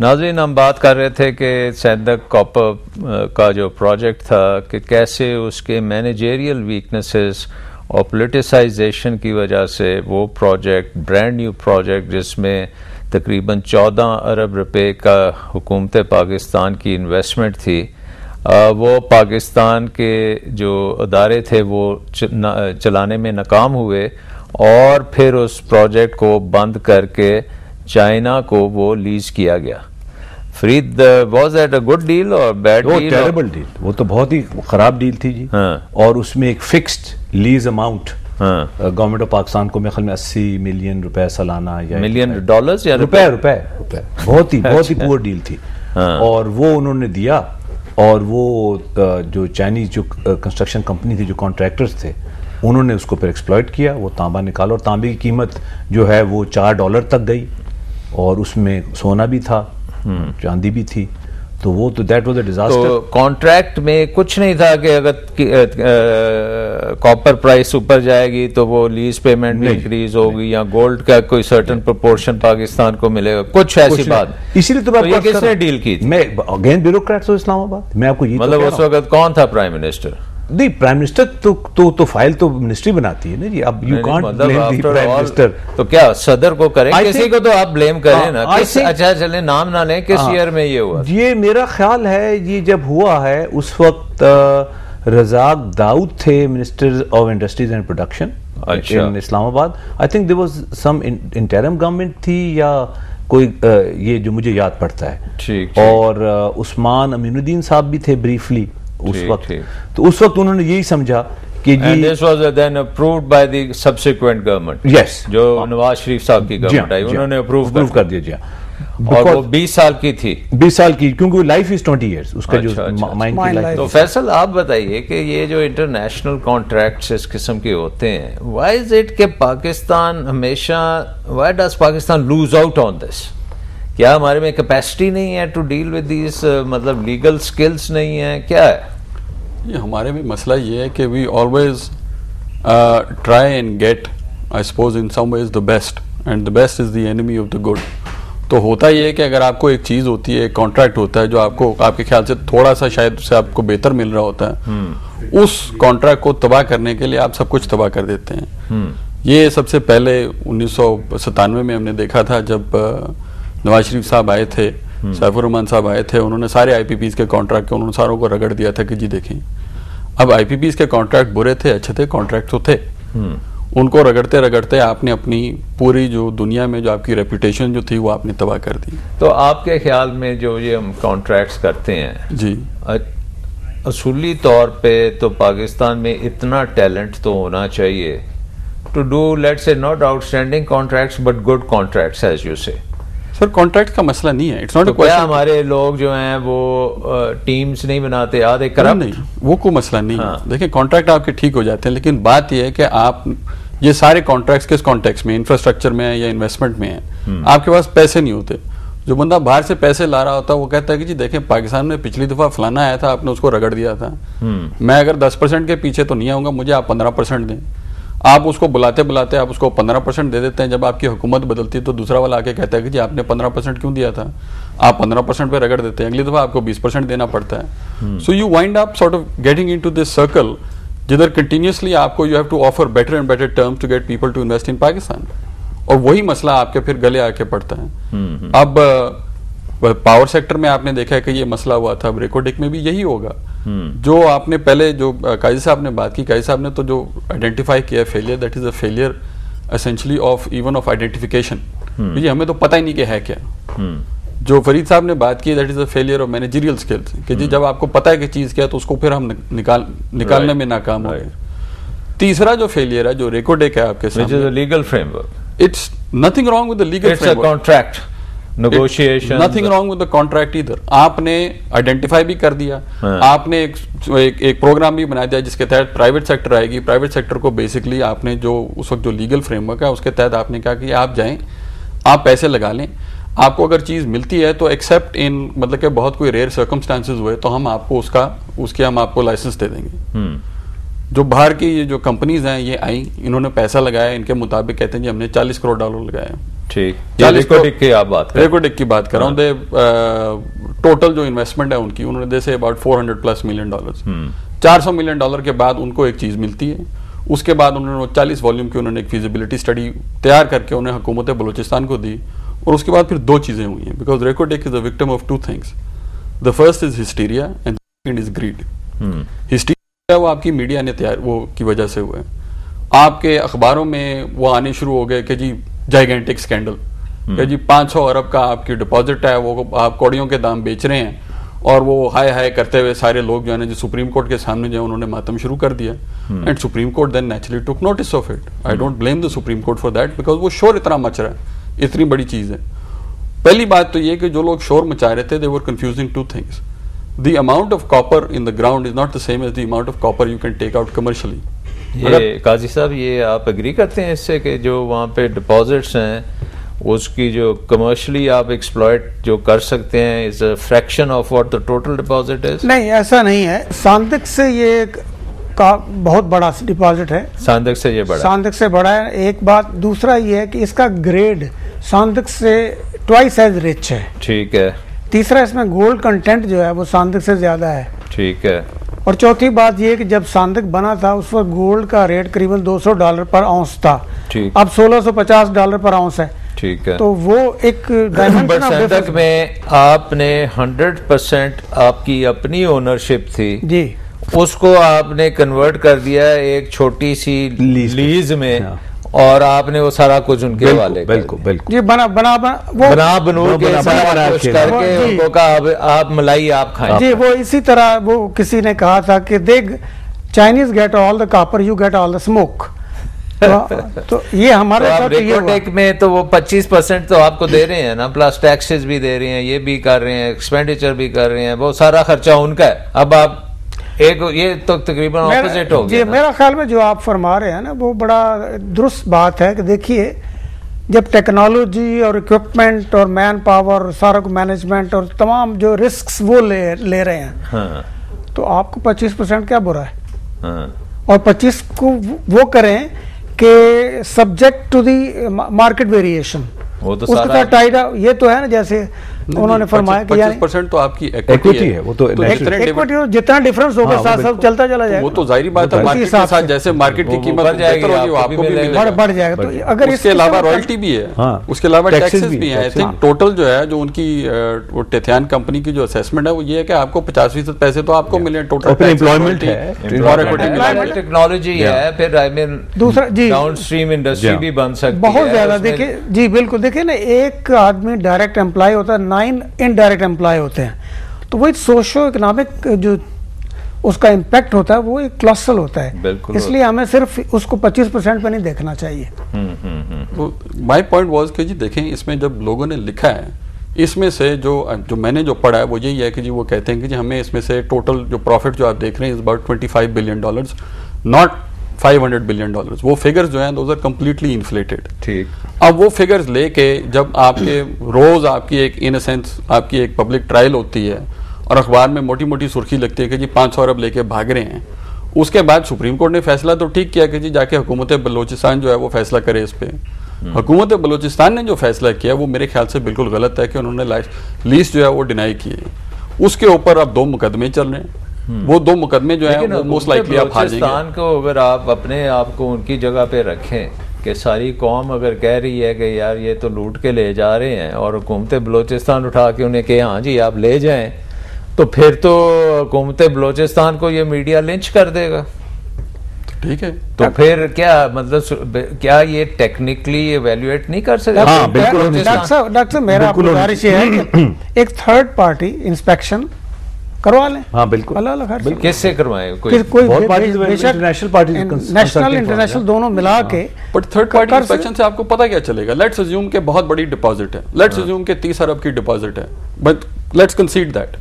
नाज़रीन, हम बात कर रहे थे कि सैंधक कॉपर का जो प्रोजेक्ट था कि कैसे उसके मैनेजेरियल वीकनेसेस और पोलिटिसाइजेशन की वजह से वो प्रोजेक्ट, ब्रांड न्यू प्रोजेक्ट जिसमें तकरीबन 14 अरब रुपए का हुकूमत पाकिस्तान की इन्वेस्टमेंट थी, वो पाकिस्तान के जो अदारे थे वो चलाने में नाकाम हुए और फिर उस प्रोजेक्ट को बंद करके चाइना को वो लीज किया गया। Farid, was that a good deal और बैड डील? टेरेबल डील, वो तो बहुत ही खराब डील थी जी। हाँ। और उसमें एक fixed lease amount government of Pakistan को मेरे ख्याल में 80 मिलियन रुपए सालाना या मिलियन डॉलर्स या रुपए बहुत ही पुअर डील थी। और वो उन्होंने दिया और वो जो चाइनीज जो कंस्ट्रक्शन कंपनी थी, जो कॉन्ट्रैक्टर्स थे, उन्होंने उसको फिर एक्सप्लॉइट किया। वो तांबा निकाला और तांबे की कीमत जो है वो $4 तक गई और उसमें सोना भी था, चांदी भी थी। तो वो तो दैट वाज अ डिजास्टर। तो कॉन्ट्रैक्ट में कुछ नहीं था कि अगर कॉपर प्राइस ऊपर जाएगी तो वो लीज पेमेंट भी इंक्रीज होगी या गोल्ड का कोई सर्टेन प्रोपोर्शन पाकिस्तान को मिलेगा, कुछ ऐसी बात। इसीलिए तो ये किसने डील की थी? मैं अगेन ब्यूरोक्रेट्स हो इस्लामाबाद। मैं आपको ये मतलब उस वक्त कौन था प्राइम मिनिस्टर? नहीं, प्राइम मिनिस्टर तो फाइल तो मिनिस्ट्री बनाती है ना जी। अब you can't blame the prime minister. तो क्या सदर को करें? किसी को तो आप ब्लेम करें ना। अच्छा चले, नाम ना लें, किस ईयर में ये हुआ? ये मेरा ख्याल है ये जब हुआ है उस वक्त रजाक दाऊद थे minister of industries and production in Islamabad. I think there was some interim government थी या कोई ये जो मुझे याद पड़ता है। ठीक। और उस्मान अमीनुद्दीन साहब भी थे ब्रीफली उस वक्त। तो उस वक्त उन्होंने यही समझा कि जी, this was then approved by the subsequent government। yes, जो नवाज शरीफ साहब की गवर्नमेंट आई, उन्होंने अप्रूव कर दिया जी। और वो 20 साल की थी। 20 साल की, क्योंकि लाइफ इज 20 years उसका। अच्छा, जो माइंड की लाइफ। तो फैसल, आप बताइए कि ये जो इंटरनेशनल कॉन्ट्रैक्ट्स इस किस्म के होते हैं, व्हाई इज इट कि पाकिस्तान हमेशा, why does Pakistan lose out on this? क्या हमारे में कैपेसिटी नहीं है टू डील विद दिस, मतलब लीगल स्किल्स नहीं है, क्या है? ये हमारे में मसला ये है कि we always try and get, I suppose in some ways the best, and the best is the enemy of the good. तो होता ये है कि अगर आपको एक चीज़ होती है, एक कॉन्ट्रैक्ट होता है जो आपको आपके ख्याल से थोड़ा सा शायद उससे आपको बेहतर मिल रहा होता है, उस कॉन्ट्रैक्ट को तबाह करने के लिए आप सब कुछ तबाह कर देते हैं। ये सबसे पहले 1997 में हमने देखा था जब नवाज शरीफ साहब आए थे, सैफुर रहमान साहब आए थे, उन्होंने सारे आईपीपीज के कॉन्ट्रैक्ट के उन्होंने सारों को रगड़ दिया था कि जी देखें, अब आईपीपीज के कॉन्ट्रैक्ट बुरे थे, अच्छे थे, कॉन्ट्रैक्ट तो थे, उनको रगड़ते रगड़ते आपने अपनी पूरी जो दुनिया में जो आपकी रेपुटेशन जो थी वो आपने तबाह कर दी। तो आपके ख्याल में जो ये हम कॉन्ट्रैक्ट्स करते हैं जी, असूली तौर पे तो पाकिस्तान में इतना टैलेंट तो होना चाहिए to do, let's say not outstanding contracts but good contracts as you say. Sir contract का मसला नहीं है, इट्स नॉट अ क्वेश्चन। हमारे लोग जो हैं वो टीम्स नहीं बनाते, आधे करप्ट नहीं, वो कोई मसला नहीं है। देखिए कॉन्ट्रैक्ट आपके ठीक हो जाते हैं, लेकिन बात यह है कि आप ये सारे कॉन्ट्रैक्ट्स किस कॉन्टेक्स्ट में, इंफ्रास्ट्रक्चर में है या इन्वेस्टमेंट में है, आपके पास पैसे नहीं होते। जो बंदा बाहर से पैसे ला रहा होता है वो कहता है कि जी देखें पाकिस्तान में पिछली दफा फलाना आया था, आपने उसको रगड़ दिया था, मैं अगर 10% के पीछे तो नहीं आऊंगा, मुझे आप 15% दें। आप उसको बुलाते बुलाते आप उसको 15% दे देते हैं। जब आपकी हुकूमत बदलती है तो दूसरा वाला आके कहता है कि जी आपने 15% क्यों दिया था, आप 15% पे रगड़ देते हैं, अगली दफा आपको 20% देना पड़ता है। So you wind up sort of getting into this circle जिधर कंटिन्यूसली आपको you have to offer better and better terms to get people to invest in Pakistan, और वही मसला आपके फिर गले आके पड़ता है। अब पावर सेक्टर में आपने देखा है कि ये मसला हुआ था, अब रेकोडिक में भी यही होगा। जो आपने पहले जो काजी साहब ने बात की, काजी साहब ने तो जो आइडेंटिफाई किया failure, that is a failure essentially of even of identification. ये हमें तो पता ही नहीं कि है क्या। जो फरीद साहब ने बात की, that is a failure of managerial skills, कि जी जब आपको पता है कि चीज क्या है तो उसको फिर हम निकालने में नाकाम हो गए। तीसरा जो फेलियर है, जो रेकोडेक है आपके सामने, legal framework, it's nothing wrong with the legal framework, contract negotiation, nothing wrong with the contract इधर। आपने आइडेंटिफाई भी कर दिया, आपने एक प्रोग्राम भी बना दिया जिसके तहत प्राइवेट सेक्टर आएगी। प्राइवेट सेक्टर को बेसिकली आपने जो उस वक्त जो लीगल फ्रेमवर्क है उसके तहत आपने कहा कि आप जाएं, आप पैसे लगा लें, आपको अगर चीज मिलती है तो एक्सेप्ट इन मतलब कि बहुत कोई रेयर सर्कमस्टांसेस हुए तो हम आपको उसके हम आपको लाइसेंस दे देंगे। जो बाहर की ये जो कंपनीज हैं ये आई, इन्होंने पैसा लगाया, इनके मुताबिक कहते हैं जी हमने $40 करोड़ लगाया। ठीक, रेकोडिक की आप बात कर, रेकोडिक की बात कर रहा हूँ। टोटल जो इन्वेस्टमेंट है उनकी, उन्होंने जैसे अबाउट $400+ मिलियन, $400 मिलियन के बाद उनको एक चीज मिलती है। उसके बाद उन्होंने 40 वॉल्यूम की उन्होंने एक फिजिबिलिटी स्टडी तैयार करके उन्हें हुकूमत बलूचिस्तान को दी, और उसके बाद फिर दो चीजें हुई हैं, because Reko Diq is the victim of two things. The first is hysteria and second is greed. Hysteria वो आपकी मीडिया ने तैयार वो की वजह से हुआ है। आपके अखबारों में वो आने शुरू हो गए कि जी जाइगेंटिक स्कैंडल, कि जी 500 अरब का आपकी डिपॉजिट है, वो आप कौड़ियों के दाम बेच रहे हैं, और वो हाय हाय करते हुए सारे लोग जो है ना जो सुप्रीम कोर्ट के सामने जो है उन्होंने मातम शुरू कर दिया, and supreme court then naturally took notice of it. I don't blame the supreme court for that, because वो शोर इतना मच रहा है, इतनी बड़ी चीज है। पहली बात तो ये कि जो लोग शोर मचा रहे थे, they were confusing two things. The amount of copper in the ground is not the same as the amount of copper you can take out commercially. ये काजी साहब, ये आप एग्री करते हैं इससे कि जो वहाँ पे डिपॉजिट्स हैं उसकी जो कमर्शियली आप एक्सप्लॉइट जो कर सकते हैं is a fraction of what the total deposit is? नहीं, ऐसा नहीं है। सांदक से ये का बहुत बड़ा डिपॉजिट है, सांदक से ये बड़ा, सांदक से बड़ा है, एक बात। दूसरा ये है कि इसका ग्रेड सांदक से ट्वाइस एज रिच है। ठीक है। तीसरा, इसमें गोल्ड कंटेंट जो है वो सांदक से ज्यादा है। ठीक है। और चौथी बात ये कि जब सांदक बना था उस वक्त गोल्ड का रेट करीबन $200 पर आउंस था, अब $1650 पर आउंस है। ठीक है। तो वो एक डायमेंशन ऑफ सांदक में आपने 100% आपकी अपनी ओनरशिप थी जी, उसको आपने कन्वर्ट कर दिया एक छोटी सी लीज में, और आपने वो सारा कुछ उनके हवाले बिल्कुल बिल्कुल जी बना बनू के सारा कुछ करके उनको कहा अब आप मलाई आप खाएं जी। वो इसी तरह वो किसी ने कहा था कि देख, Chinese get all the copper, you get all the smoke. तो ये हमारे साथ रेकोडेक में तो वो 25% तो आपको दे रहे हैं ना, प्लस टैक्सेस भी दे रहे हैं, ये भी कर रहे हैं, एक्सपेंडिचर भी कर रहे हैं, वो सारा खर्चा उनका है। अब आप एक ये तो तकरीबन ऑपोजिट हो गया। मेरा ख्याल में जो आप फरमा रहे हैं ना वो बड़ा दुरुस्त बात है कि देखिए, जब टेक्नोलॉजी और इक्विपमेंट और मैन पावर, सारा मैनेजमेंट और तमाम जो रिस्क्स वो ले रहे हैं, हाँ। तो आपको 25% क्या बुरा है? हाँ। और 25 को वो करें कि subject to the market variation, वो तो उसका टाइड ये तो है ना, जैसे उन्होंने फरमाया कि 25% तो आपकी इक्विटी है, वो तो इक्विटी जितना डिफरेंस होगा साथ साथ चलता चला जाएगा। वो तो जाहिर बात है, मार्केट के साथ जैसे मार्केट की कीमत बढ़ जाएगी आपको भी मिलेगा, बढ़ जाएगा। तो अगर इसके अलावा रॉयल्टी भी है, उसके अलावा टैक्सेस भी है। आई थिंक टोटल जो है जो उनकी टेथियान कंपनी की जो असेसमेंट है वो ये है कि आपको 50% पैसे तो आपको मिले टोटल एम्प्लॉयमेंट है, टेक्नोलॉजी है, फिर आई मीन दूसरा जी डाउनस्ट्रीम इंडस्ट्री भी बन सकती है बहुत ज्यादा। देखिए जी बिल्कुल, देखिए ना, एक आदमी डायरेक्ट एम्प्लॉय होता है, 9 इनडायरेक्ट एम्प्लॉय होते हैं, तो वही सोशो इकोनॉमिक जो उसका इम्पैक्ट होता है वो एक क्लॉसल होता है। इसलिए हमें सिर्फ उसको 25% पे नहीं देखना चाहिए। तो माय पॉइंट वाज कि जी देखें, इसमें जब लोगों ने लिखा है, इसमें से जो मैंने जो पढ़ा है वो यही है कि जी वो कहते हैं कि जी हमें इसमें से टोटल जो प्रॉफिट जो आप देख रहे हैं is about $25 billion, not $500 billion. वो फिगर्स जो हैं दोज आर कंप्लीटली इन्फ्लेटेड। ठीक। अब वो फिगर्स लेके जब आपके रोज आपकी एक इन सेंस आपकी एक पब्लिक ट्रायल होती है और अखबार में मोटी मोटी सुर्खी लगती है कि जी 500 अरब लेके भाग रहे हैं, उसके बाद सुप्रीम कोर्ट ने फैसला तो ठीक किया कि जी जाके हुकूमत बलूचिस्तान जो है वो फैसला करे इस पे। हुकूमत बलूचिस्तान ने जो फैसला किया वो मेरे ख्याल से बिल्कुल गलत है कि उन्होंने लीज जो है वो डिनाई की है। उसके ऊपर अब 2 मुकदमे चल रहे हैं, वो 2 मुकदमे जो है वो मोस्ट लाइकली आप हार जाएंगे। बलूचिस्तान को अगर आप अपने आप को उनकी जगह पे रखें कि सारी कौम अगर कह रही है कि यार ये तो लूट के ले जा रहे हैं, और हुकूमत बलूचिस्तान उठा के उन्हें कहे हाँ जी आप ले जाएं, तो फिर तो हुकूमत बलूचिस्तान को ये मीडिया लिंच कर देगा। ठीक है, तो फिर क्या मतलब, क्या ये टेक्निकली एवेल्युएट नहीं कर सकते? हाँ बिल्कुल डॉक्टर साहब, मेरा गुजारिश है कि एक थर्ड पार्टी इंस्पेक्शन करवा लें। हाँ बिल्कुल, अलग किससे करवाएं? कोई नेशनल इंटरनेशनल दोनों मिला के। बट थर्ड पार्टी इंस्पेक्शन से आपको पता क्या चलेगा? लेट्स अज्यूम के बहुत बड़ी डिपॉजिट है, लेट्स अज्यूम के 30 अरब की डिपॉजिट है, बट लेट्स कंसीड दैट।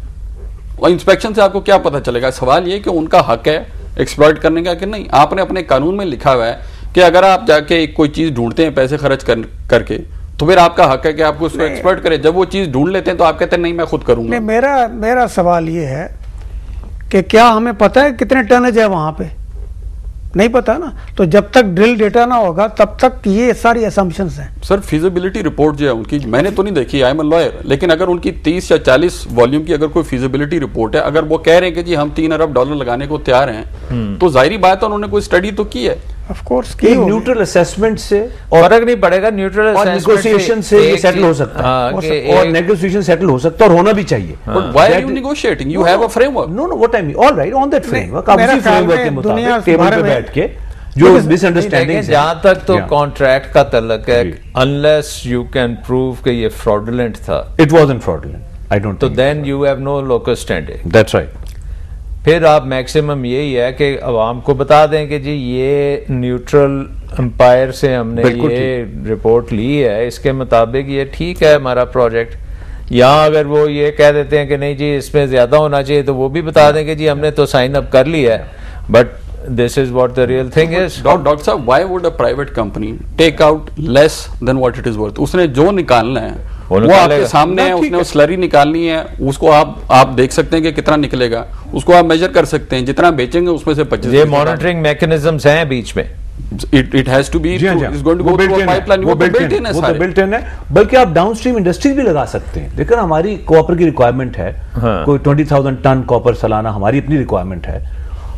और इंस्पेक्शन से आपको क्या पता चलेगा? सवाल ये कि उनका हक है एक्सप्लॉइट करने का कि नहीं। आपने अपने कानून में लिखा हुआ है कि अगर आप जाके कोई चीज ढूंढते हैं पैसे खर्च करके, तो फिर आपका हक है कि आपको उसको एक्सप्लॉइट करें। जब वो चीज ढूंढ लेते हैं तो आप कहते हैं नहीं मैं खुद करूंगा। मेरा सवाल ये है कि क्या हमें पता है कितने टनेज है वहां पे? नहीं पता ना, तो जब तक ड्रिल डेटा ना होगा तब तक ये सारी असम्पशंस हैं। सर फिजिबिलिटी रिपोर्ट जो है उनकी मैंने तो नहीं देखी, आई एम अ लॉयर, लेकिन अगर उनकी 30 या 40 वॉल्यूम की अगर कोई फिजिबिलिटी रिपोर्ट है, अगर वो कह रहे हैं कि जी हम $3 अरब लगाने को तैयार हैं, तो जाहिर बात है उन्होंने कोई स्टडी तो की है। ऑफ कोर्स न्यूट्रल असेसमेंट से फर्क नहीं पड़ेगा, न्यूट्रल और नेगोशिएशन से ये सेटल हो सकता है, और नेगोशिएशन सेटल हो सकता है और होना भी चाहिए। But why are you negotiating, you have a framework. No no what I mean, alright, on that framework, आप उसी फ्रेमवर्क के मुताबिक टेबल पे बैठ के जो मिसअंडरस्टैंडिंग, जहां तक तो कॉन्ट्रैक्ट का तल्लक है, अनलेस यू कैन प्रूव कि ये फ्रॉडुलेंट था, it wasn't fraudulent, I don't, तो then you have no locus standing. That's right. फिर आप मैक्सिमम यही है कि अवाम को बता दें कि जी ये न्यूट्रल अंपायर से हमने ये रिपोर्ट ली है, इसके मुताबिक ये ठीक है हमारा प्रोजेक्ट। या अगर वो ये कह देते हैं कि नहीं जी इसमें ज्यादा होना चाहिए, तो वो भी बता दें कि जी हमने तो साइन अप कर लिया है, but this is what the real thing is. Dr. Saab, why would a private company take out less than what it is worth? उसने जो निकालना है वो आपके सामने है, उसने स्लरी निकालनी है, उसको आप देख सकते हैं कि कितना निकलेगा, उसको आप मेजर कर सकते हैं, जितना बेचेंगे उसमें से 25। ये मॉनिटरिंग मैकेनिज्म्स हैं बीच में, it has to be is going to go through a pipeline, वो built in है, वो built in है। बल्कि आप डाउनस्ट्रीम इंडस्ट्री भी लगा सकते हैं। देखो हमारी कॉपर की रिक्वायरमेंट है, कोई 20,000 टन कॉपर सालाना हमारी अपनी रिक्वायरमेंट है,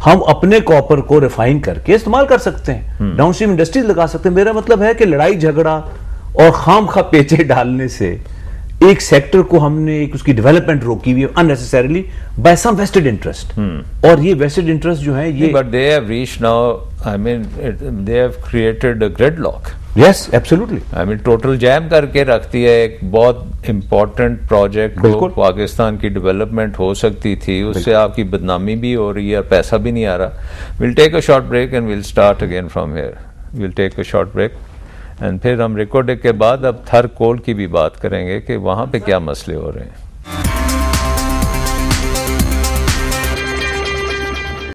हम अपने कॉपर को रिफाइन करके इस्तेमाल कर सकते हैं, डाउनस्ट्रीम इंडस्ट्रीज लगा सकते हैं। मेरा मतलब है कि लड़ाई झगड़ा और खामखा पेचे डालने से एक सेक्टर को हमने एक उसकी डेवलपमेंट रोकी हुई है unnecessarily by some vested interest, और ये वेस्टेड इंटरेस्ट जो है ये, but they have reached now, I mean they have created a gridlock. Yes absolutely, I mean total jam करके रखती है एक बहुत इंपॉर्टेंट प्रोजेक्ट को। पाकिस्तान की डेवलपमेंट हो सकती थी, उससे आपकी बदनामी भी हो रही है, पैसा भी नहीं आ रहा। Will take a short break and will start again from here. Will take a short break and फिर हम रिकॉर्डिंग के बाद अब थर कोल की भी बात करेंगे कि वहां पे क्या मसले हो रहे हैं।